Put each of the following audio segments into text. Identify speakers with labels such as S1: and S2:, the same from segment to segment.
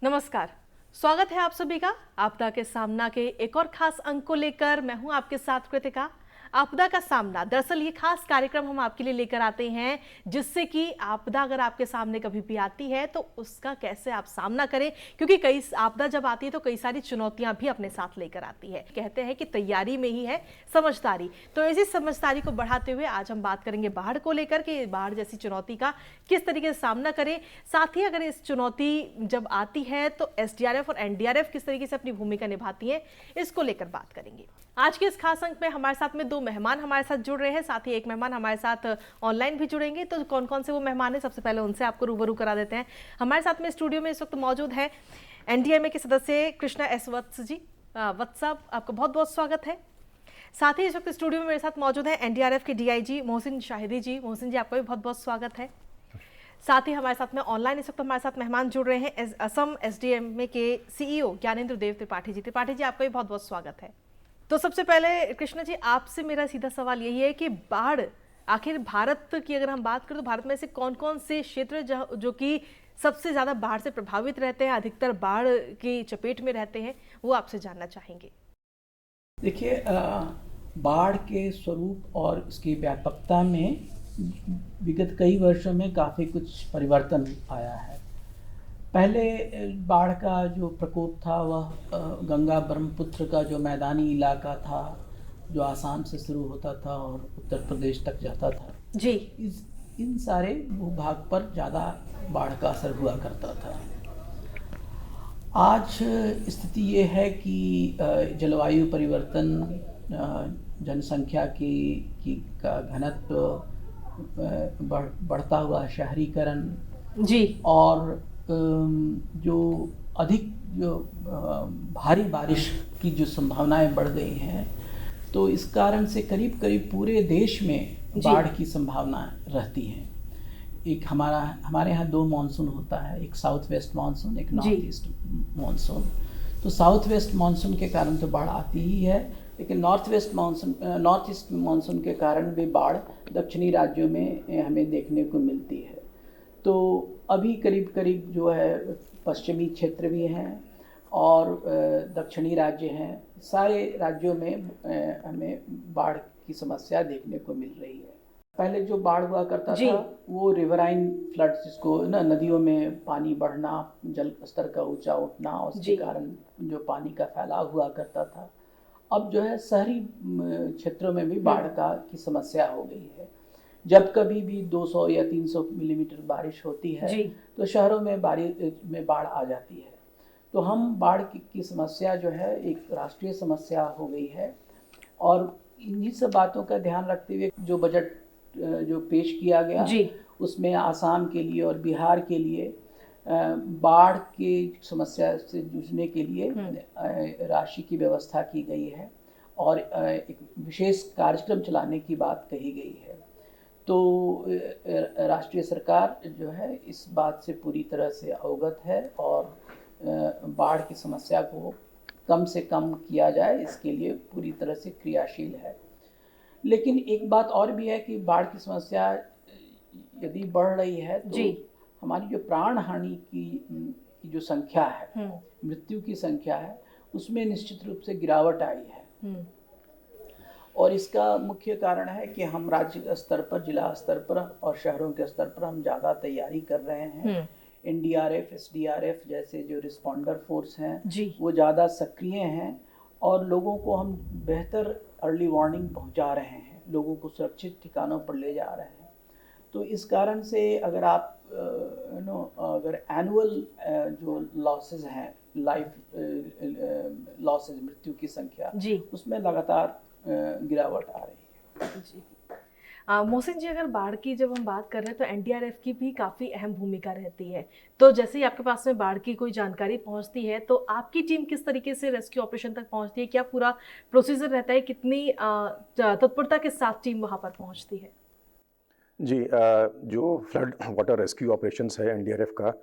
S1: नमस्कार। स्वागत है आप सभी का आपदा के सामना के एक और खास अंक को लेकर। मैं हूं आपके साथ कृतिका। आपदा का सामना, दरअसल ये खास कार्यक्रम हम आपके लिए लेकर आते हैं जिससे कि आपदा अगर आपके सामने कभी भी आती है तो उसका कैसे आप सामना करें, क्योंकि कई आपदा जब आती है तो कई सारी चुनौतियां भी अपने साथ लेकर आती है। कहते हैं कि तैयारी में ही है समझदारी। तो इसी समझदारी को बढ़ाते हुए आज हम बात करेंगे बाढ़ को लेकर कि बाढ़ जैसी चुनौती का किस तरीके से सामना करें। साथ ही अगर इस चुनौती जब आती है तो एसडीआरएफ और एनडीआरएफ किस तरीके से अपनी भूमिका निभाती है, इसको लेकर बात करेंगे। आज के इस खास अंक में हमारे साथ में दो मेहमान हमारे साथ जुड़ रहे हैं, साथ ही एक मेहमान हमारे साथ ऑनलाइन भी जुड़ेंगे। तो कौन कौन से वो मेहमान हैं, सबसे पहले उनसे आपको रूबरू करा देते हैं। हमारे साथ में स्टूडियो में इस वक्त मौजूद है एनडीएमए के सदस्य कृष्णा एस वत्स जी। वत्स साहब, आपका बहुत बहुत स्वागत है। साथ ही इस वक्त स्टूडियो में मेरे साथ मौजूद है एनडीआरएफ के डीआईजी मोहसिन शाहिदी जी। मोहसिन जी, आपका भी बहुत बहुत स्वागत है। साथ ही हमारे साथ में ऑनलाइन इस वक्त हमारे साथ मेहमान जुड़ रहे हैं असम एसडीएमए के सीईओ ज्ञानेंद्र देव त्रिपाठी जी। त्रिपाठी जी, आपका भी बहुत बहुत स्वागत है। तो सबसे पहले कृष्णा जी, आपसे मेरा सीधा सवाल यही है कि बाढ़ आखिर भारत की अगर हम बात करें तो भारत में ऐसे कौन कौन से क्षेत्र जो कि सबसे ज्यादा बाढ़ से प्रभावित रहते हैं, अधिकतर बाढ़ की चपेट में रहते हैं, वो आपसे जानना चाहेंगे।
S2: देखिए, बाढ़ के स्वरूप और इसकी व्यापकता में विगत कई वर्षों में काफ़ी कुछ परिवर्तन आया है। पहले बाढ़ का जो प्रकोप था वह गंगा ब्रह्मपुत्र का जो मैदानी इलाका था, जो आसाम से शुरू होता था और उत्तर प्रदेश तक जाता था
S1: जी।
S2: इन सारे भूभाग पर ज़्यादा बाढ़ का असर हुआ करता था। आज स्थिति ये है कि जलवायु परिवर्तन, जनसंख्या का घनत्व, बढ़ता हुआ शहरीकरण
S1: जी
S2: और जो अधिक भारी बारिश की जो संभावनाएं बढ़ गई हैं, तो इस कारण से करीब करीब पूरे देश में बाढ़ की संभावना रहती है। एक हमारे यहाँ दो मानसून होता है, एक साउथ वेस्ट मानसून, एक नॉर्थ ईस्ट मानसून। तो साउथ वेस्ट मानसून के कारण तो बाढ़ आती ही है, लेकिन नॉर्थ ईस्ट मानसून के कारण भी बाढ़ दक्षिणी राज्यों में हमें देखने को मिलती है। तो अभी करीब करीब जो है पश्चिमी क्षेत्र भी हैं और दक्षिणी राज्य हैं, सारे राज्यों में हमें बाढ़ की समस्या देखने को मिल रही है। पहले जो बाढ़ हुआ करता था वो रिवराइन फ्लड्स, जिसको ना नदियों में पानी बढ़ना, जल स्तर का ऊंचा उठना, उसके कारण जो पानी का फैलाव हुआ करता था। अब जो है शहरी क्षेत्रों में भी बाढ़ की समस्या हो गई है। जब कभी भी 200 या 300 मिलीमीटर बारिश होती है तो शहरों में बाढ़ आ जाती है। तो हम बाढ़ की समस्या जो है एक राष्ट्रीय समस्या हो गई है। और इन्हीं सब बातों का ध्यान रखते हुए जो बजट जो पेश किया गया उसमें आसाम के लिए और बिहार के लिए बाढ़ की समस्या से जूझने के लिए राशि की व्यवस्था की गई है और एक विशेष कार्यक्रम चलाने की बात कही गई है। तो राष्ट्रीय सरकार जो है इस बात से पूरी तरह से अवगत है और बाढ़ की समस्या को कम से कम किया जाए, इसके लिए पूरी तरह से क्रियाशील है। लेकिन एक बात और भी है कि बाढ़ की समस्या यदि बढ़ रही है तो हमारी जो प्राण हानि की जो संख्या है, मृत्यु की संख्या है, उसमें निश्चित रूप से गिरावट आई है। और इसका मुख्य कारण है कि हम राज्य स्तर पर, जिला स्तर पर और शहरों के स्तर पर हम ज़्यादा तैयारी कर रहे हैं। एनडीआरएफ, एसडीआरएफ जैसे जो रिस्पॉन्डर फोर्स हैं वो ज़्यादा सक्रिय हैं और लोगों को हम बेहतर अर्ली वार्निंग पहुंचा रहे हैं, लोगों को सुरक्षित ठिकानों पर ले जा रहे हैं। तो इस कारण से अगर आप अगर एनुअल जो लॉसेस हैं, लाइफ लॉसेस, मृत्यु की संख्या, उसमें लगातार गिरावट आ रही है।
S1: जी। मोहसिन जी, अगर बाढ़ की जब हम बात कर रहे हैं तो एनडीआरएफ की भी काफ़ी अहम भूमिका रहती है। तो जैसे ही आपके पास में बाढ़ की कोई जानकारी पहुंचती है तो आपकी टीम किस तरीके से रेस्क्यू ऑपरेशन तक पहुंचती है, क्या पूरा प्रोसीजर रहता है, कितनी तत्परता के साथ टीम वहां पर पहुंचती है?
S3: जी, जो फ्लड वाटर रेस्क्यू ऑपरेशंस है एनडीआरएफ का,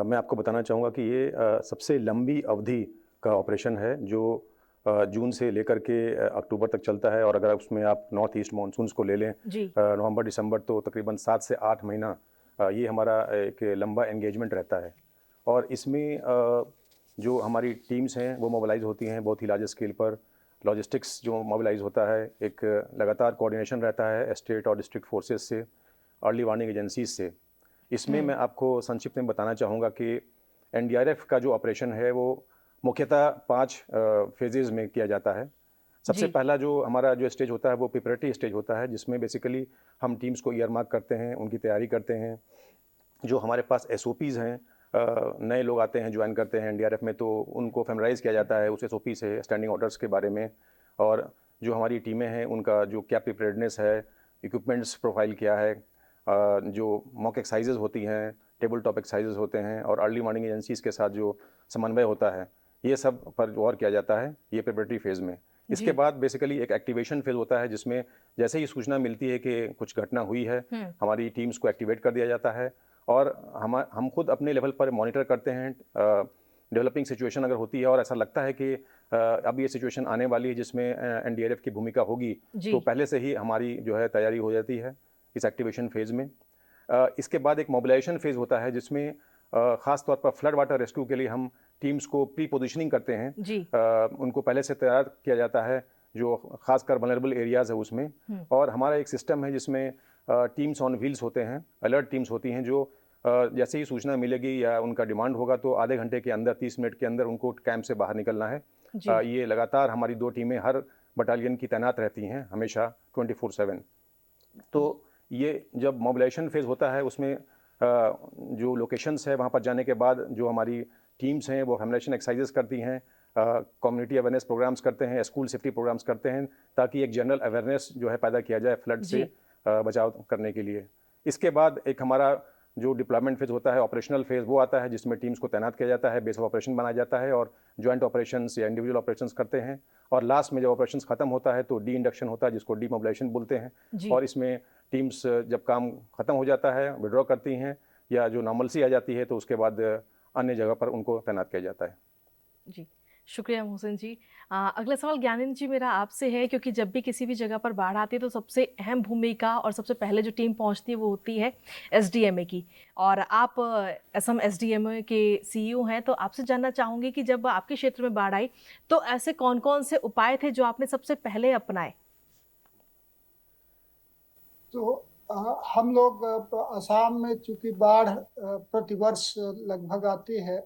S3: मैं आपको बताना चाहूँगा कि ये सबसे लंबी अवधि का ऑपरेशन है जो जून से लेकर के अक्टूबर तक चलता है। और अगर उसमें आप नॉर्थ ईस्ट मानसून्स को ले लें, नवंबर दिसंबर, तो तकरीबन 7 से 8 महीना ये हमारा एक लंबा एंगेजमेंट रहता है। और इसमें जो हमारी टीम्स हैं वो मोबिलाइज होती हैं बहुत ही लार्ज स्केल पर। लॉजिस्टिक्स जो मोबिलाइज होता है, एक लगातार कोऑर्डिनेशन रहता है स्टेट और डिस्ट्रिक्ट फोर्सेस से, अर्ली वार्निंग एजेंसीज से। इसमें मैं आपको संक्षिप्त में बताना चाहूँगा कि एनडीआरएफ का जो ऑपरेशन है वो मुख्यतः 5 फेजेज़ में किया जाता है। सबसे पहला जो हमारा जो स्टेज होता है वो प्रिपरेटरी स्टेज होता है, जिसमें बेसिकली हम टीम्स को ईयर मार्क करते हैं, उनकी तैयारी करते हैं। जो हमारे पास एसओपीज़ हैं, नए लोग आते हैं, ज्वाइन करते हैं एनडीआरएफ में, तो उनको फैमिलाइज किया जाता है उस एसओपी से, स्टैंडिंग ऑर्डर्स के बारे में। और जो हमारी टीमें हैं उनका जो क्या प्रिपेयर्डनेस है, इक्विपमेंट्स प्रोफाइल क्या है, जो मॉक एक्सरसाइजेज होती हैं, टेबल टॉप एक्सरसाइजेज होते हैं, और अर्ली वार्निंग एजेंसीज के साथ जो समन्वय होता है, ये सब पर गौर किया जाता है ये प्रिपरेटरी फेज़ में। इसके बाद बेसिकली एक एक्टिवेशन फेज़ होता है, जिसमें जैसे ही सूचना मिलती है कि कुछ घटना हुई है, हमारी टीम्स को एक्टिवेट कर दिया जाता है और हम खुद अपने लेवल पर मॉनिटर करते हैं। डेवलपिंग सिचुएशन अगर होती है और ऐसा लगता है कि अब ये सिचुएशन आने वाली है जिसमें एनडीआरएफ की भूमिका होगी, तो पहले से ही हमारी जो है तैयारी हो जाती है इस एक्टिवेशन फेज़ में। इसके बाद एक मोबिलाइजेशन फेज़ होता है, जिसमें ख़ास तौर पर फ्लड वाटर रेस्क्यू के लिए हम टीम्स को प्री पोजिशनिंग करते हैं। उनको पहले से तैयार किया जाता है, जो खासकर वल्नरेबल एरियाज़ है उसमें। और हमारा एक सिस्टम है जिसमें टीम्स ऑन व्हील्स होते हैं, अलर्ट टीम्स होती हैं, जो जैसे ही सूचना मिलेगी या उनका डिमांड होगा तो आधे घंटे के अंदर, 30 मिनट के अंदर उनको कैंप से बाहर निकलना है। ये लगातार हमारी 2 टीमें हर बटालियन की तैनात रहती हैं, हमेशा 24/7। तो ये जब मोबिलाइजेशन फेज़ होता है, उसमें जो लोकेशंस है वहाँ पर जाने के बाद जो हमारी टीम्स हैं वो फैमिलाइजेशन एक्सरसाइजेस करती हैं, कम्युनिटी अवेयरनेस प्रोग्राम्स करते हैं, स्कूल सेफ्टी प्रोग्राम्स करते हैं, ताकि एक जनरल अवेयरनेस जो है पैदा किया जाए फ्लड से बचाव करने के लिए। इसके बाद एक हमारा जो डिप्लॉयमेंट फेज़ होता है, ऑपरेशनल फेज़, वो आता है, जिसमें टीम्स को तैनात किया जाता है, बेस ऑफ ऑपरेशन बनाया जाता है और जॉइंट ऑपरेशंस या इंडिविजुअल ऑपरेशंस करते हैं। और लास्ट में जब ऑपरेशंस खत्म होता है तो डी इंडक्शन होता है, जिसको डी मोबिलाइजेशन बोलते हैं। और इसमें टीम्स जब काम खत्म हो जाता है, विड्रॉ करती हैं या जो नॉर्मलसी आ जाती है, तो उसके बाद अन्य जगह पर उनको तैनात किया जाता है।
S1: जी, शुक्रिया मोहसिन जी। अगला सवाल ज्ञानेंद्र जी मेरा आपसे है, क्योंकि जब भी किसी भी जगह पर बाढ़ आती है तो सबसे अहम भूमिका और सबसे पहले जो टीम पहुंचती है वो होती है एसडीएमए की, और आप असम एसडीएमए के सीईओ हैं, तो आपसे जानना चाहूँगी कि जब आपके क्षेत्र में बाढ़ आई तो ऐसे कौन कौन से उपाय थे जो आपने सबसे पहले अपनाए?
S4: तो हम लोग असम में चूंकि बाढ़ प्रतिवर्ष लगभग आती है,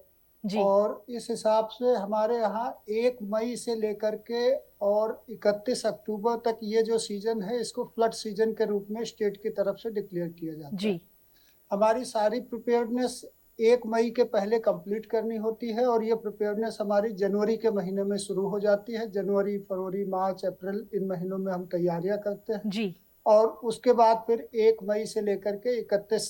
S4: और इस हिसाब से हमारे यहाँ 1 मई से लेकर के और 31 अक्टूबर तक ये जो सीजन है, इसको फ्लड सीजन के रूप में स्टेट की तरफ से डिक्लेयर किया जाता है। हमारी सारी प्रिपेयर्डनेस 1 मई के पहले कंप्लीट करनी होती है, और ये प्रिपेयर्डनेस हमारी जनवरी के महीने में शुरू हो जाती है। जनवरी, फरवरी, मार्च, अप्रैल, इन महीनों में हम तैयारियां करते हैं और उसके बाद फिर 1 मई से लेकर के 31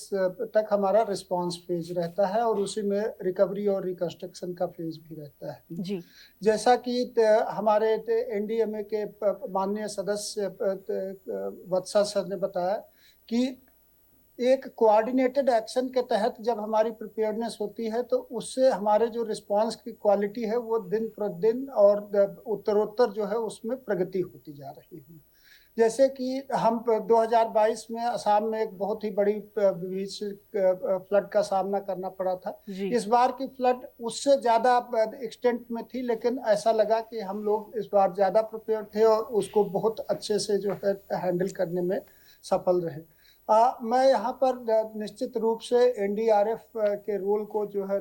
S4: तक हमारा रिस्पांस फेज रहता है, और उसी में रिकवरी और रिकंस्ट्रक्शन का फेज भी रहता है। जैसा कि हमारे एनडीएमए के माननीय सदस्य वत्सा सर ने बताया कि एक कोऑर्डिनेटेड एक्शन के तहत जब हमारी प्रिपेयर्डनेस होती है, तो उससे हमारे जो रिस्पांस की क्वालिटी है वो दिन प्रतिदिन और उत्तरोत्तर जो है उसमें प्रगति होती जा रही है। जैसे कि हम 2022 में असम में एक बहुत ही बड़ी फ्लड का सामना करना पड़ा था। इस बार की फ्लड उससे ज़्यादा एक्सटेंट में थी, लेकिन ऐसा लगा कि हम लोग इस बार ज़्यादा प्रिपेयर थे और उसको बहुत अच्छे से जो है हैंडल करने में सफल रहे। मैं यहाँ पर निश्चित रूप से एनडीआरएफ के रोल को जो है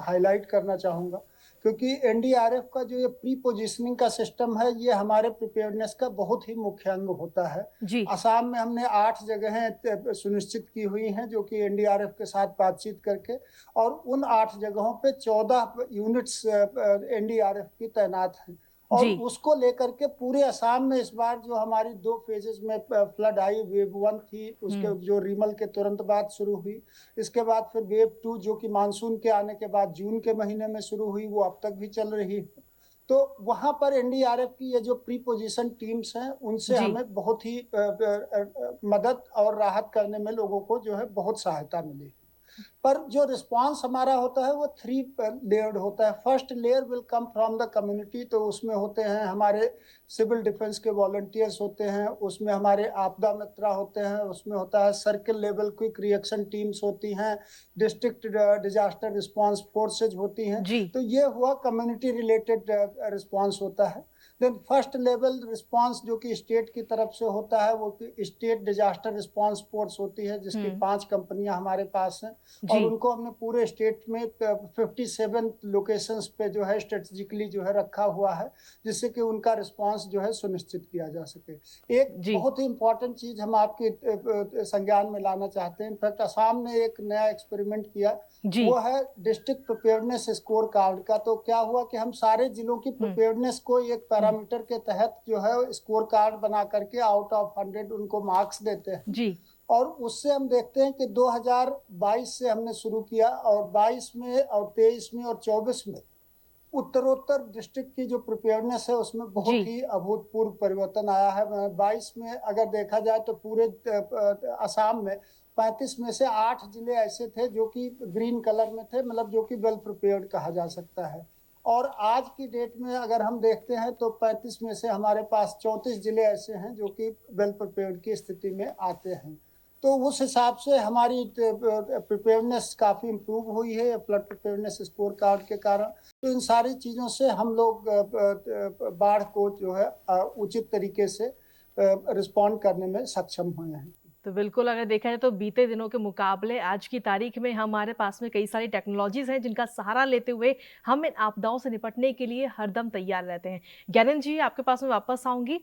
S4: हाईलाइट करना चाहूँगा, क्योंकि एनडीआरएफ का जो ये प्री पोजिशनिंग का सिस्टम है, ये हमारे प्रिपेयर्डनेस का बहुत ही मुख्य अंग होता है। असम में हमने 8 जगहें सुनिश्चित की हुई हैं, जो कि एनडीआरएफ के साथ बातचीत करके, और उन 8 जगहों पे 14 यूनिट्स एनडीआरएफ की तैनात हैं। और उसको लेकर के पूरे असम में इस बार जो हमारी 2 फेजेस में फ्लड आई, वेव 1 थी, उसके जो रीमल के तुरंत बाद शुरू हुई, इसके बाद फिर वेव 2 जो कि मानसून के आने के बाद जून के महीने में शुरू हुई, वो अब तक भी चल रही है। तो वहाँ पर एनडीआरएफ की ये जो प्री पोजिशन टीम्स हैं, उनसे हमें बहुत ही मदद और राहत करने में लोगों को जो है बहुत सहायता मिली। पर जो रिस्पांस हमारा होता है वो 3 लेयर्ड होता है। First layer will come from the community, तो उसमें होते हैं हमारे सिविल डिफेंस के वॉलंटियर्स होते हैं, उसमें हमारे आपदा मित्र होते हैं, उसमें होता है circle level quick reaction teams होती हैं, डिस्ट्रिक्ट डिजास्टर रिस्पांस फोर्सेज होती हैं। तो ये हुआ कम्युनिटी रिलेटेड रिस्पांस होता है। देन फर्स्ट लेवल रिस्पांस जो कि स्टेट की तरफ से होता है वो स्टेट डिजास्टर रिस्पांस फोर्स होती है, जिसकी 5 कंपनियां हमारे पास हैं और उनको हमने पूरे स्टेट में 57 लोकेशंस पे जो है स्ट्रेटेजिकली जो है रखा हुआ है, जिससे कि उनका रिस्पांस जो है सुनिश्चित किया जा सके। एक बहुत ही इंपॉर्टेंट चीज हम आपके संज्ञान में लाना चाहते हैं। इनफैक्ट असम ने एक नया एक्सपेरिमेंट किया, वो है डिस्ट्रिक्ट प्रिपेयर्डनेस स्कोर कार्ड का। तो क्या हुआ कि हम सारे जिलों की प्रिपेयर्डनेस को एक पैरामीटर के तहत जो है स्कोर कार्ड बना करके आउट ऑफ 100 उनको मार्क्स देते हैं जी। और उससे हम देखते हैं कि 2022 से हमने शुरू किया और 22 में और 23 में और 24 में उत्तरोत्तर डिस्ट्रिक्ट की जो प्रिपेयर्डनेस है उसमें बहुत ही अभूतपूर्व परिवर्तन आया है। 22 में अगर देखा जाए तो पूरे असम में 35 में से 8 जिले ऐसे थे जो कि ग्रीन कलर में थे, मतलब जो कि वेल प्रिपेयर्ड कहा जा सकता है। और आज की डेट में अगर हम देखते हैं तो 35 में से हमारे पास 34 जिले ऐसे हैं जो कि वेल प्रिपेयर्ड की स्थिति में आते हैं। तो उस हिसाब से हमारी प्रिपेयर्डनेस काफ़ी इम्प्रूव हुई है फ्लड प्रिपेयर्डनेस स्कोर कार्ड के कारण। तो इन सारी चीज़ों से हम लोग बाढ़ को जो है उचित तरीके से रिस्पॉन्ड करने में सक्षम हुए हैं।
S1: तो बिल्कुल अगर देखा जाए तो बीते दिनों के मुकाबले आज की तारीख में हमारे पास में कई सारी टेक्नोलॉजीज हैं जिनका सहारा लेते हुए हम इन आपदाओं से निपटने के लिए हरदम तैयार रहते हैं। ज्ञानन जी, आपके पास में वापस आऊंगी।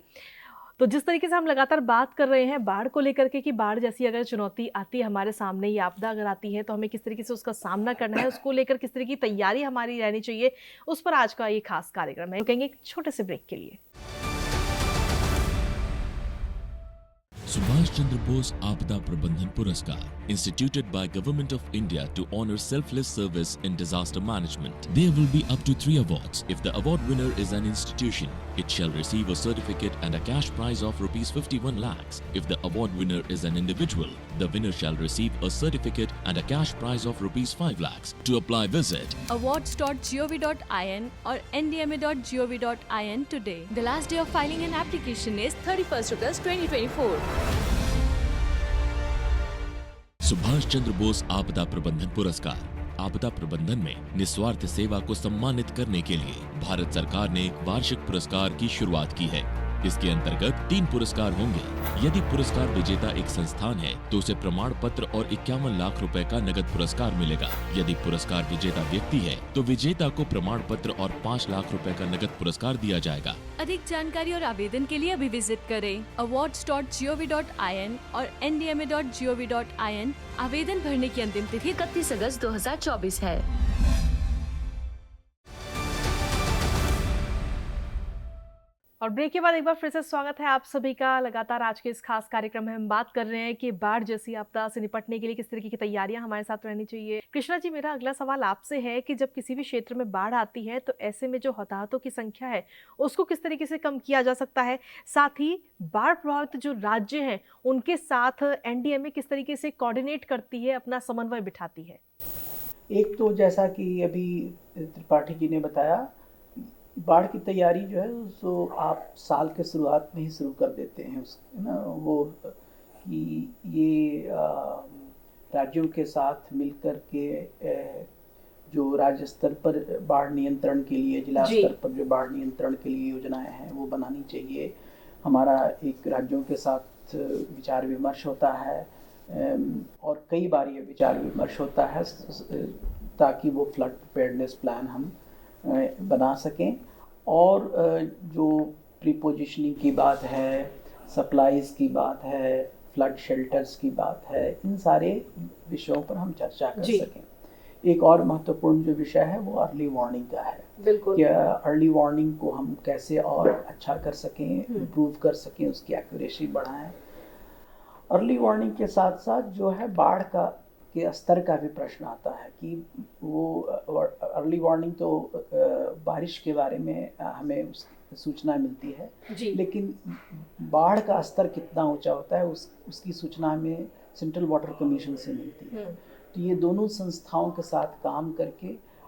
S1: तो जिस तरीके से हम लगातार बात कर रहे हैं बाढ़ को लेकर के कि बाढ़ जैसी अगर चुनौती आती है हमारे सामने, ये आपदा अगर आती है तो हमें किस तरीके से उसका सामना करना है, उसको लेकर किस तरह की तैयारी हमारी रहनी चाहिए, उस पर आज का ये खास कार्यक्रम है। कहेंगे एक छोटे से ब्रेक के लिए।
S5: Subhash Chandra Bose Aapda Prabandhan Puraskar, instituted by Government of India to honor selfless service in disaster management. There will be up to 3 awards. If the award winner is an institution, it shall receive a certificate and a cash prize of rupees 51 lakhs. If the award winner is an individual, the winner shall receive a certificate and a cash prize of rupees 5 lakhs. To apply, visit
S6: awards.gov.in or ndma.gov.in today. The last day of filing an application is 31st August 2024.
S5: Subhash Chandra Bose आपदा प्रबंधन पुरस्कार। आपदा प्रबंधन में निस्वार्थ सेवा को सम्मानित करने के लिए भारत सरकार ने एक वार्षिक पुरस्कार की शुरुआत की है। इसके अंतर्गत 3 पुरस्कार होंगे। यदि पुरस्कार विजेता एक संस्थान है तो उसे प्रमाण पत्र और 51 लाख रुपए का नगद पुरस्कार मिलेगा। यदि पुरस्कार विजेता व्यक्ति है तो विजेता को प्रमाण पत्र और 5 लाख रुपए का नगद पुरस्कार दिया जाएगा।
S6: अधिक जानकारी और आवेदन के लिए अभी विजिट करें awards.gov.in और ndma.gov.in। आवेदन भरने की अंतिम तिथि 31 अगस्त 2024 है।
S1: और ब्रेक के बाद एक बार फिर से स्वागत है आप सभी का। लगातार आज के इस खास कार्यक्रम में हम बात कर रहे हैं कि बाढ़ जैसी आपदा से निपटने के लिए किस तरीके की तैयारियां हमारे साथ रहनी चाहिए। कृष्णा जी, मेरा अगला सवाल आपसे है कि जब किसी भी क्षेत्र में बाढ़ आती है तो ऐसे में जो हताहतों की संख्या है उसको किस तरीके से कम किया जा सकता है, साथ ही बाढ़ प्रभावित जो राज्य हैं उनके साथ एनडीएमए किस तरीके से कोऑर्डिनेट करती है, अपना समन्वय बिठाती है।
S2: एक तो जैसा कि अभी त्रिपाठी जी ने बताया, बाढ़ की तैयारी जो है तो आप साल के शुरुआत में ही शुरू कर देते हैं ना, वो कि ये राज्यों के साथ मिलकर के जो राज्य स्तर पर बाढ़ नियंत्रण के लिए, जिला स्तर पर जो बाढ़ नियंत्रण के लिए योजनाएं हैं वो बनानी चाहिए। हमारा एक राज्यों के साथ विचार विमर्श होता है और कई बार ये विचार विमर्श होता है ताकि वो फ्लड प्रिपेयर्डनेस प्लान हम बना सकें। और जो प्रीपोजिशनिंग की बात है, सप्लाईज की बात है, फ्लड शेल्टर्स की बात है, इन सारे विषयों पर हम चर्चा कर सकें। एक और महत्वपूर्ण जो विषय है वो अर्ली वार्निंग का है। बिल्कुल, कि अर्ली वार्निंग को हम कैसे और अच्छा कर सकें, इम्प्रूव कर सकें, उसकी एक्यूरेसी बढ़ाएं। अर्ली वार्निंग के साथ साथ जो है बाढ़ का के स्तर का भी प्रश्न आता है कि वो अर्ली वार्निंग तो बारिश के बारे में हमें सूचना मिलती है, लेकिन बाढ़ का स्तर कितना ऊंचा होता है उसकी सूचना हमें सेंट्रल वाटर कमीशन से मिलती है। तो ये दोनों संस्थाओं के साथ काम करके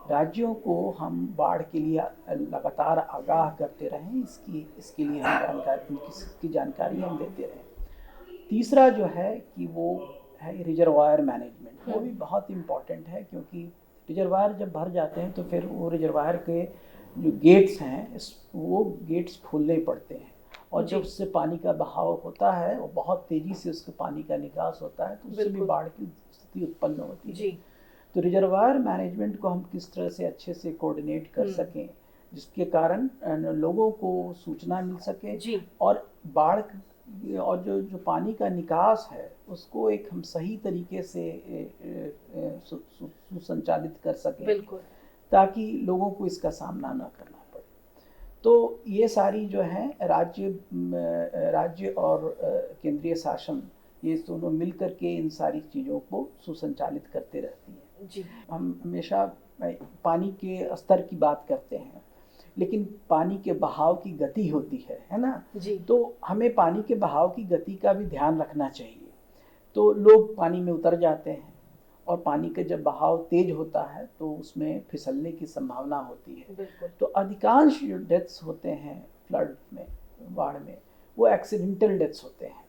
S2: राज्यों को हम बाढ़ के लिए लगातार आगाह करते रहें, इसके लिए हम इसकी जानकारी हम देते रहें। तीसरा जो है कि वो है रिजर्वायर मैनेजमेंट, वो भी बहुत इम्पॉर्टेंट है, क्योंकि रिजर्वायर जब भर जाते हैं तो फिर वो रिजर्वायर के जो गेट्स हैं वो गेट्स खोलने पड़ते हैं, और जब उससे पानी का बहाव होता है वो बहुत तेज़ी से उसके पानी का निकास होता है, तो उससे भी बाढ़ की स्थिति उत्पन्न होती है। तो रिजर्वायर मैनेजमेंट को हम किस तरह से अच्छे से कोऑर्डिनेट कर सकें, जिसके कारण लोगों को सूचना मिल सके, और बाढ़ और जो पानी का निकास है उसको एक हम सही तरीके से सुसंचालित कर सकें, ताकि लोगों को इसका सामना न करना पड़े। तो ये सारी जो है राज्य और केंद्रीय शासन, ये दोनों मिल कर के इन सारी चीज़ों को सुसंचालित करते रहती हैं। हम हमेशा पानी के स्तर की बात करते हैं, लेकिन पानी के बहाव की गति होती है ना जी। तो हमें पानी के बहाव की गति का भी ध्यान रखना चाहिए। तो लोग पानी में उतर जाते हैं, और पानी का जब बहाव तेज होता है तो उसमें फिसलने की संभावना होती है। तो अधिकांश जो डेथ्स होते हैं फ्लड में, बाढ़ में, वो एक्सीडेंटल डेथ्स होते हैं।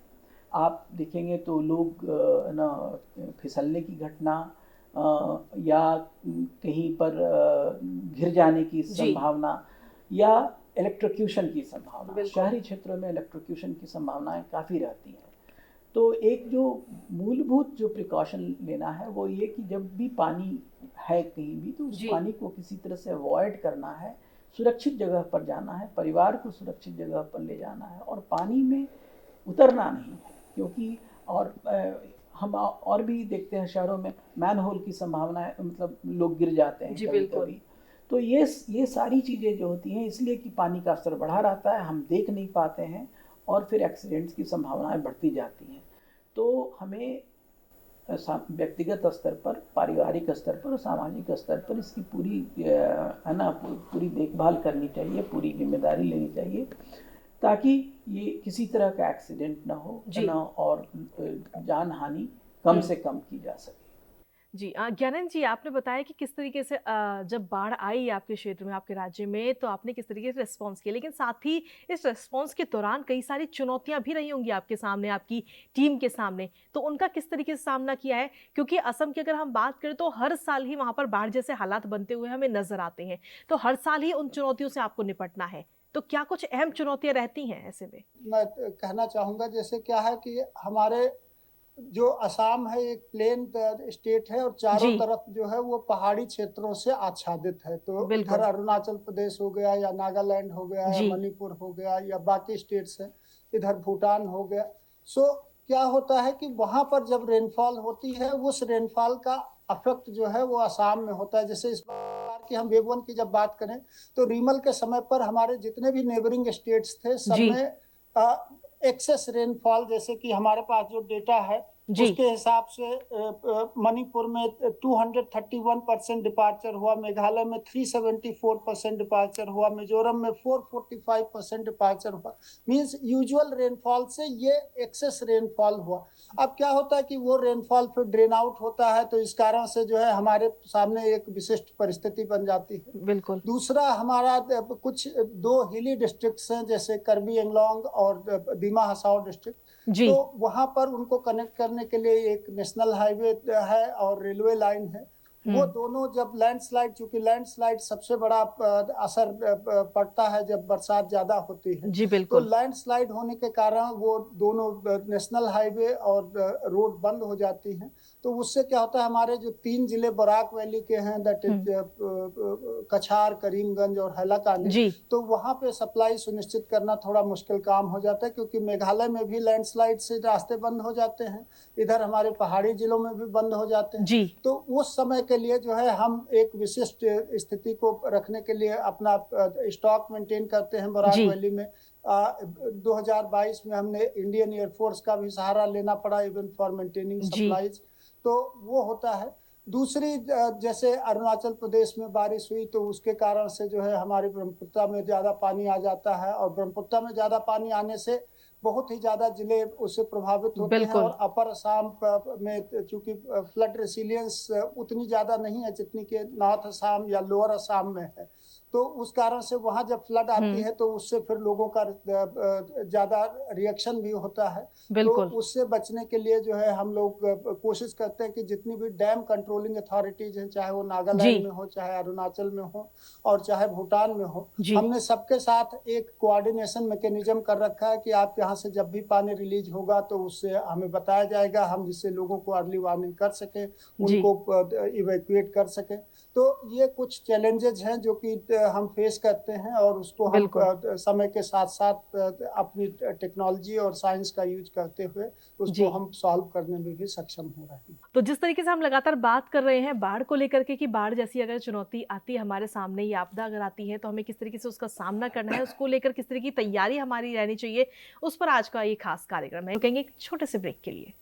S2: आप देखेंगे तो लोग ना फिसलने की घटना या कहीं पर गिर जाने की संभावना, या इलेक्ट्रोक्यूशन की संभावना, शहरी क्षेत्रों में इलेक्ट्रोक्यूशन की संभावनाएं काफ़ी रहती हैं। तो एक जो मूलभूत जो प्रिकॉशन लेना है वो ये कि जब भी पानी है कहीं भी, तो उस पानी को किसी तरह से अवॉइड करना है, सुरक्षित जगह पर जाना है, परिवार को सुरक्षित जगह पर ले जाना है, और पानी में उतरना नहीं है। क्योंकि हम और भी देखते हैं शहरों में मैन होल की संभावना है, मतलब लोग गिर जाते हैं कभी-कभी। तो ये सारी चीज़ें जो होती हैं इसलिए कि पानी का स्तर बढ़ा रहता है, हम देख नहीं पाते हैं, और फिर एक्सीडेंट्स की संभावनाएं बढ़ती जाती हैं। तो हमें व्यक्तिगत स्तर पर, पारिवारिक स्तर पर और सामाजिक स्तर पर इसकी पूरी पूरी देखभाल करनी चाहिए, पूरी जिम्मेदारी लेनी चाहिए, ताकि ये किसी तरह का एक्सीडेंट ना हो और जान हानि कम से कम की जा सके।
S1: जी ज्ञानंद जी, आपने बताया कि किस तरीके से जब बाढ़ आई आपके क्षेत्र में, आपके राज्य में, तो आपने किस तरीके से रिस्पॉन्स किया, लेकिन साथ ही इस रिस्पॉन्स के दौरान कई सारी चुनौतियां भी रही होंगी आपके सामने, आपकी टीम के सामने, तो उनका किस तरीके से सामना किया है? क्योंकि असम की अगर हम बात करें तो हर साल ही वहाँ पर बाढ़ जैसे हालात बनते हुए हमें नजर आते हैं, तो हर साल ही उन चुनौतियों से आपको निपटना है, तो क्या कुछ अहम चुनौतियां रहती हैं ऐसे में?
S4: मैं कहना चाहूँगा, जैसे क्या है कि हमारे जो असम है एक प्लेन स्टेट है, और चारों तरफ जो है वो पहाड़ी क्षेत्रों से आच्छादित है। तो इधर अरुणाचल प्रदेश हो गया, या नागालैंड हो गया, या मणिपुर हो गया, या बाकी स्टेट्स हैं, इधर भूटान हो गया। सो क्या होता है कि वहाँ पर जब रेनफॉल होती है, उस रेनफॉल का अफेक्ट जो है वो असम में होता है। जैसे इस बार की हम वेव 1 की जब बात करें तो रीमल के समय पर हमारे जितने भी नेबरिंग स्टेट्स थे, सब में एक्सेस रेनफॉल, जैसे कि हमारे पास जो डेटा है उसके हिसाब से मणिपुर में 231% डिपार्चर हुआ, मेघालय में 374% डिपार्चर हुआ, मिजोरम में 445% डिपार्चर हुआ। मींस यूजुअल रेनफॉल से ये एक्सेस रेनफॉल हुआ। अब क्या होता है कि वो रेनफॉल फिर ड्रेन आउट होता है, तो इस कारण से जो है हमारे सामने एक विशिष्ट परिस्थिति बन जाती है।
S1: बिल्कुल।
S4: दूसरा, हमारा कुछ 2 हिली डिस्ट्रिक्ट्स हैं, जैसे करबी एंगलोंग और दीमा हसाओ डिस्ट्रिक्ट, तो वहां पर उनको कनेक्ट करने के लिए एक नेशनल हाईवे है और रेलवे लाइन है। वो दोनों जब लैंडस्लाइड, चूंकि लैंडस्लाइड सबसे बड़ा असर पड़ता है जब बरसात ज्यादा होती है,
S1: जी बिल्कुल।
S4: तो लैंडस्लाइड होने के कारण वो दोनों नेशनल हाईवे और रोड बंद हो जाती हैं। तो उससे क्या होता है, हमारे जो 3 जिले बराक वैली के हैं, दैट इज कछार, करीमगंज और हैलाकानी, तो वहाँ पे सप्लाई सुनिश्चित करना थोड़ा मुश्किल काम हो जाता है, क्योंकि मेघालय में भी लैंडस्लाइड से रास्ते बंद हो जाते हैं, इधर हमारे पहाड़ी जिलों में भी बंद हो जाते हैं। तो उस समय के लिए जो है हम एक विशिष्ट स्थिति को रखने के लिए अपना स्टॉक मेंटेन करते हैं बराक वैली में। 2022 में हमने इंडियन एयरफोर्स का भी सहारा लेना पड़ा इवन फॉर मेंटेनिंग सप्लाईज, तो वो होता है। दूसरी, जैसे अरुणाचल प्रदेश में बारिश हुई तो उसके कारण से जो है हमारे ब्रह्मपुत्र में ज़्यादा पानी आ जाता है, और ब्रह्मपुत्र में ज़्यादा पानी आने से बहुत ही ज़्यादा जिले उससे प्रभावित होते हैं। और अपर असम में चूंकि फ्लड रेसिलियंस उतनी ज़्यादा नहीं है जितनी कि नॉर्थ असम या लोअर असम में है, तो उस कारण से वहाँ जब फ्लड आती है तो उससे फिर लोगों का ज़्यादा रिएक्शन भी होता है। तो उससे बचने के लिए जो है हम लोग कोशिश करते हैं कि जितनी भी डैम कंट्रोलिंग अथॉरिटीज हैं, चाहे वो नागालैंड में हो, चाहे अरुणाचल में हो और चाहे भूटान में हो, हमने सबके साथ एक कोऑर्डिनेशन मैकेनिज्म कर रखा है कि आप यहाँ से जब भी पानी रिलीज होगा तो उससे हमें बताया जाएगा, हम जिससे लोगों को अर्ली वार्निंग कर सके, उनको इवैक्यूएट कर सके। तो ये कुछ चैलेंजेस हैं जो कि हम फेस करते हैं और उसको हम समय के साथ साथ अपनी टेक्नोलॉजी और साइंस का यूज करते हुए उसको हम सॉल्व करने में भी सक्षम हो रहे हैं।
S1: तो जिस तरीके से हम लगातार बात कर रहे हैं बाढ़ को लेकर के कि बाढ़ जैसी अगर चुनौती आती है हमारे सामने, ये आपदा अगर आती है तो हमें किस तरीके से उसका सामना करना है, उसको लेकर किस तरह की तैयारी हमारी रहनी चाहिए, उस पर आज का ये खास कार्यक्रम है। कहेंगे एक छोटे से ब्रेक के लिए।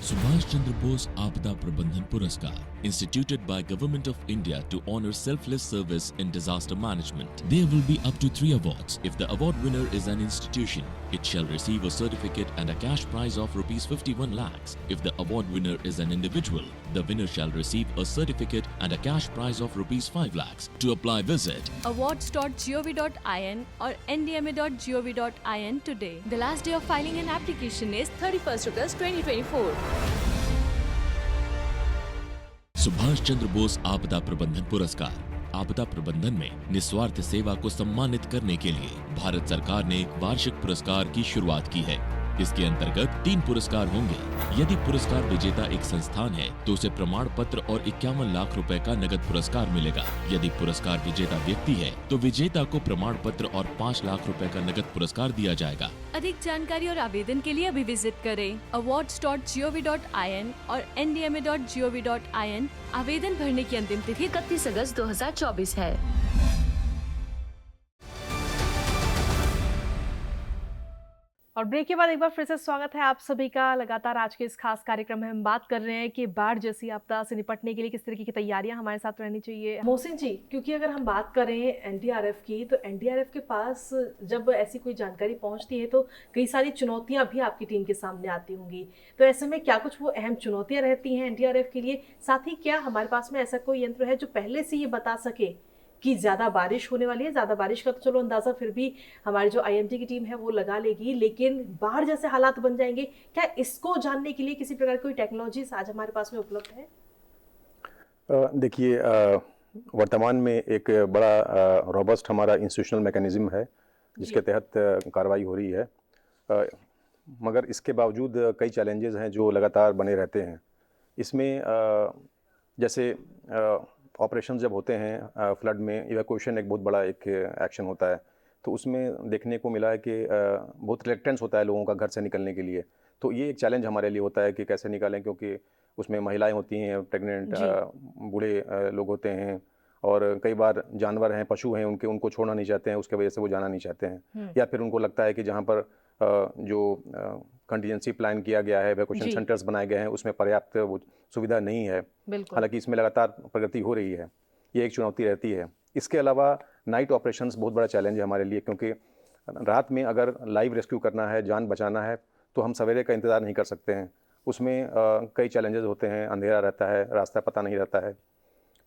S5: Subhash Chandra Bose Aapda Prabandhan Puraskar, instituted by Government of India to honor selfless service in disaster management. There will be up to 3 awards. If the award winner is an institution, it shall receive a certificate and a cash prize of rupees 51 lakhs. If the award winner is an individual, the winner shall receive a certificate and a cash prize of rupees 5 lakhs. To apply, visit
S6: awards.gov.in or ndma.gov.in today. The last day of filing an application is 31st August 2024.
S5: Subhash Chandra Bose आपदा प्रबंधन पुरस्कार। आपदा प्रबंधन में निस्वार्थ सेवा को सम्मानित करने के लिए भारत सरकार ने एक वार्षिक पुरस्कार की शुरुआत की है। इसके अंतर्गत 3 पुरस्कार होंगे। यदि पुरस्कार विजेता एक संस्थान है तो उसे प्रमाण पत्र और 51 लाख रुपए का नगद पुरस्कार मिलेगा। यदि पुरस्कार विजेता व्यक्ति है तो विजेता को प्रमाण पत्र और 5 लाख रुपए का नगद पुरस्कार दिया जाएगा।
S6: अधिक जानकारी और आवेदन के लिए अभी विजिट करें awards.gov.in और ndma.gov.in। आवेदन भरने की अंतिम तिथि 31 अगस्त 2024 है।
S1: और ब्रेक के बाद एक बार फिर से स्वागत है आप सभी का। लगातार आज के इस खास कार्यक्रम में हम बात कर रहे हैं कि बाढ़ जैसी आपदा से निपटने के लिए किस तरीके की तैयारियां हमारे साथ रहनी चाहिए। मोहसिन जी, क्योंकि अगर हम बात करें एनडीआरएफ की, तो एनडीआरएफ के पास जब ऐसी कोई जानकारी पहुंचती है तो कई सारी चुनौतियां भी आपकी टीम के सामने आती होंगी। तो ऐसे में क्या कुछ वो अहम चुनौतियां रहती हैं एनडीआरएफ के लिए? साथ ही क्या हमारे पास में ऐसा कोई यंत्र है जो पहले से ये बता सके कि ज़्यादा बारिश होने वाली है? ज़्यादा बारिश का तो चलो अंदाज़ा फिर भी हमारी जो आईएमडी की टीम है वो लगा लेगी, लेकिन बाढ़ जैसे हालात बन जाएंगे, क्या इसको जानने के लिए किसी प्रकार की कोई टेक्नोलॉजी आज हमारे पास में उपलब्ध है?
S3: देखिए, वर्तमान में एक बड़ा रोबस्ट हमारा इंस्टीट्यूशनल मैकेनिज्म है जिसके तहत कार्रवाई हो रही है, मगर इसके बावजूद कई चैलेंजेस हैं जो लगातार बने रहते हैं। इसमें जैसे ऑपरेशन जब होते हैं फ्लड में, इवैक्यूएशन एक बहुत बड़ा एक एक्शन होता है, तो उसमें देखने को मिला है कि बहुत रिलेक्टेंस होता है लोगों का घर से निकलने के लिए। तो ये एक चैलेंज हमारे लिए होता है कि कैसे निकालें, क्योंकि उसमें महिलाएं होती हैं, प्रेग्नेंट बूढ़े लोग होते हैं, और कई बार जानवर हैं, पशु हैं, उनको छोड़ना नहीं चाहते हैं, उसके वजह से वो जाना नहीं चाहते हैं। या फिर उनको लगता है कि जहाँ पर जो कंटीजेंसी प्लान किया गया है, इवैक्यूएशन सेंटर्स बनाए गए हैं, उसमें पर्याप्त सुविधा नहीं है। हालांकि इसमें लगातार प्रगति हो रही है, ये एक चुनौती रहती है। इसके अलावा नाइट ऑपरेशंस बहुत बड़ा चैलेंज है हमारे लिए, क्योंकि रात में अगर लाइव रेस्क्यू करना है, जान बचाना है, तो हम सवेरे का इंतज़ार नहीं कर सकते हैं। उसमें कई चैलेंजेस होते हैं, अंधेरा रहता है, रास्ता पता नहीं रहता है।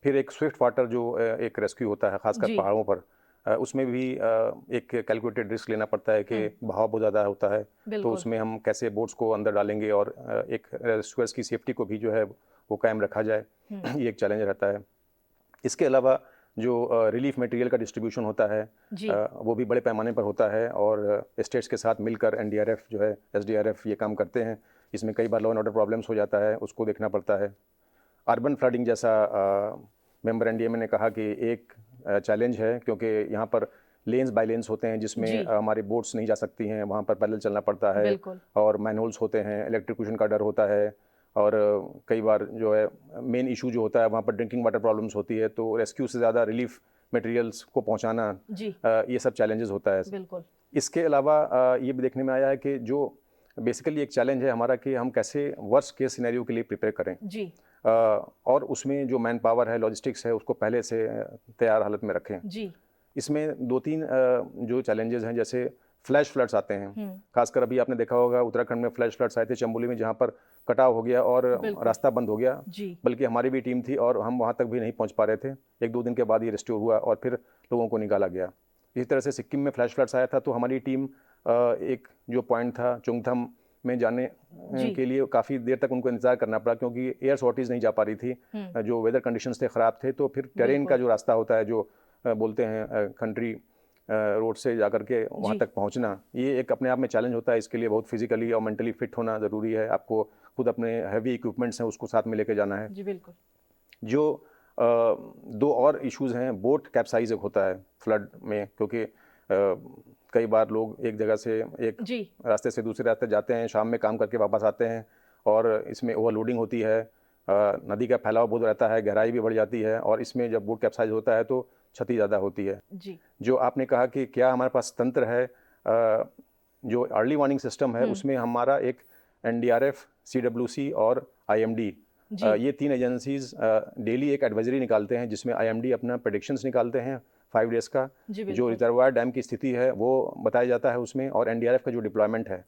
S3: फिर एक स्विफ्ट वाटर जो एक रेस्क्यू होता है खासकर पहाड़ों पर, उसमें भी एक कैलकुलेटेड रिस्क लेना पड़ता है कि बहाव बहुत ज़्यादा होता है, तो उसमें हम कैसे बोट्स को अंदर डालेंगे और एक रेस्क्यूअर्स की सेफ्टी को भी जो है वो कायम रखा जाए, ये एक चैलेंज रहता है। इसके अलावा जो रिलीफ मटेरियल का डिस्ट्रीब्यूशन होता है वो भी बड़े पैमाने पर होता है, और स्टेट्स के साथ मिलकर एनडीआरएफ जो है, एसडीआरएफ ये काम करते हैं। इसमें कई बार लॉ एंड ऑर्डर प्रॉब्लम्स हो जाता है, उसको देखना पड़ता है। अर्बन फ्लडिंग जैसा मेंबर एनडीएमए ने कहा कि एक चैलेंज है, क्योंकि यहाँ पर लेन्स बाय लेन्स होते हैं जिसमें हमारी बोट्स नहीं जा सकती हैं, वहाँ पर पैदल चलना पड़ता है, और मैनहोल्स होते हैं, इलेक्ट्रिक्यूशन का डर होता है, और कई बार जो है मेन इशू जो होता है वहाँ पर ड्रिंकिंग वाटर प्रॉब्लम्स होती है, तो रेस्क्यू से ज़्यादा रिलीफ मटेरियल्स को पहुँचाना, ये सब चैलेंजेस होता है। इसके अलावा ये भी देखने में आया है कि जो बेसिकली एक चैलेंज है हमारा कि हम कैसे वर्स्ट केस सिनेरियो के लिए प्रिपेयर करें, और उसमें जो मैन पावर है, लॉजिस्टिक्स है, उसको पहले से तैयार हालत में रखें। इसमें 2-3 जो चैलेंजेस हैं, जैसे फ्लैश फ्लड्स आते हैं। खासकर अभी आपने देखा होगा उत्तराखंड में फ्लैश फ्लड्स आए थे चमोली में, जहाँ पर कटाव हो गया और रास्ता बंद हो गया। बल्कि हमारी भी टीम थी और हम वहाँ तक भी नहीं पहुँच पा रहे थे। 1-2 दिन के बाद ये रिस्टोर हुआ और फिर लोगों को निकाला गया। इसी तरह से सिक्किम में फ्लैश फ्लड्स आया था, तो हमारी टीम एक जो पॉइंट था चुंगथम में जाने के लिए काफ़ी देर तक उनको इंतजार करना पड़ा, क्योंकि एयर शॉर्टेज नहीं जा पा रही थी, जो वेदर कंडीशंस थे ख़राब थे। तो फिर टेरेन का जो रास्ता होता है, जो बोलते हैं कंट्री रोड से जाकर के वहाँ तक पहुँचना, ये एक अपने आप में चैलेंज होता है। इसके लिए बहुत फिजिकली और मेंटली फिट होना ज़रूरी है। आपको खुद अपने हैवी इक्विपमेंट्स हैं उसको साथ में लेके जाना है।
S1: जी बिल्कुल।
S3: जो 2 और इश्यूज़ हैं, बोट कैप्साइज होता है फ्लड में, क्योंकि कई बार लोग एक जगह से एक रास्ते से दूसरे रास्ते जाते हैं, शाम में काम करके वापस आते हैं और इसमें ओवरलोडिंग होती है। नदी का फैलाव बहुत रहता है, गहराई भी बढ़ जाती है और इसमें जब बोट कैप्साइज होता है तो क्षति ज़्यादा होती है। जो आपने कहा कि क्या हमारे पास तंत्र है, जो अर्ली वार्निंग सिस्टम है, उसमें हमारा एक NDRF, CWC और IMD, ये 3 एजेंसीज डेली एक एडवाइजरी निकालते हैं, जिसमें IMD अपना प्रेडिक्शंस निकालते हैं 5 डेज़ का, जो रिजर्वायर डैम की स्थिति है वो बताया जाता है उसमें, और NDRF का जो डिप्लॉयमेंट है,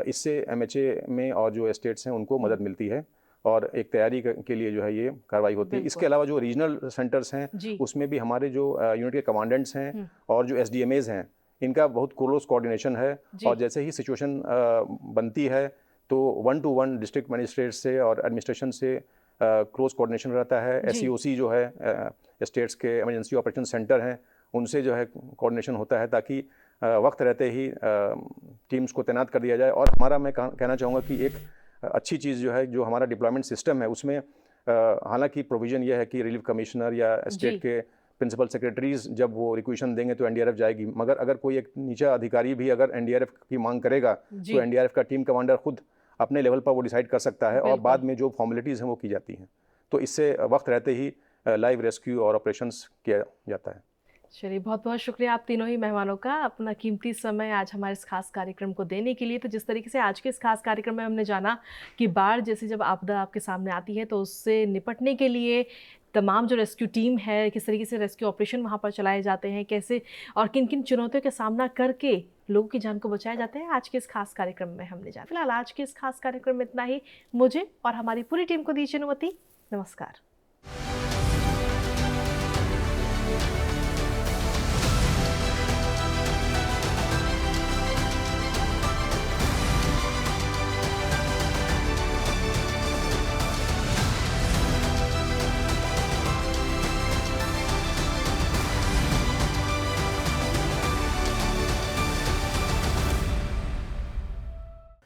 S3: इससे MHA में और जो एस्टेट्स हैं उनको मदद मिलती है और एक तैयारी के लिए जो है ये कार्रवाई होती है। इसके अलावा जो रीजनल सेंटर्स हैं उसमें भी हमारे जो यूनिट के कमांडेंट्स हैं और जो SDMAs हैं, इनका बहुत क्लोज कोऑर्डिनेशन है। और जैसे ही सिचुएशन बनती है तो 1-to-1 डिस्ट्रिक्ट मजिस्ट्रेट से और एडमिनिस्ट्रेशन से क्लोज कोऑर्डिनेशन रहता है। SEOC जो है स्टेट्स के इमरजेंसी ऑपरेशन सेंटर हैं, उनसे जो है कोऑर्डिनेशन होता है, ताकि वक्त रहते ही टीम्स को तैनात कर दिया जाए। और हमारा, मैं कहना चाहूँगा कि एक अच्छी चीज़ जो है, जो हमारा डिप्लॉयमेंट सिस्टम है, उसमें हालांकि प्रोविज़न ये है कि रिलीफ कमिश्नर या स्टेट के प्रिंसिपल सेक्रेटरीज जब वो रिक्वेशन देंगे तो NDRF जाएगी, मगर अगर कोई एक नीचा अधिकारी भी अगर NDRF की मांग करेगा तो NDRF का टीम कमांडर खुद अपने लेवल पर वो डिसाइड कर सकता है और बाद में जो फॉर्मेलिटीज़ हैं वो की जाती हैं। तो इससे वक्त रहते ही लाइव रेस्क्यू और ऑपरेशंस किया जाता है।
S1: चलिए, बहुत बहुत शुक्रिया आप तीनों ही मेहमानों का अपना कीमती समय आज हमारे इस खास कार्यक्रम को देने के लिए। तो जिस तरीके से आज के इस खास कार्यक्रम में हमने जाना कि बाढ़ जैसी जब आपदा आपके सामने आती है तो उससे निपटने के लिए तमाम जो रेस्क्यू टीम है, किस तरीके से रेस्क्यू ऑपरेशन वहाँ पर चलाए जाते हैं, कैसे और किन किन चुनौतियों का सामना करके लोगों की जान को बचाया जाता है, आज के इस खास कार्यक्रम में हमने जाना। फिलहाल आज के इस खास कार्यक्रम में इतना ही। मुझे और हमारी पूरी टीम को दीजिए अनुमति। नमस्कार।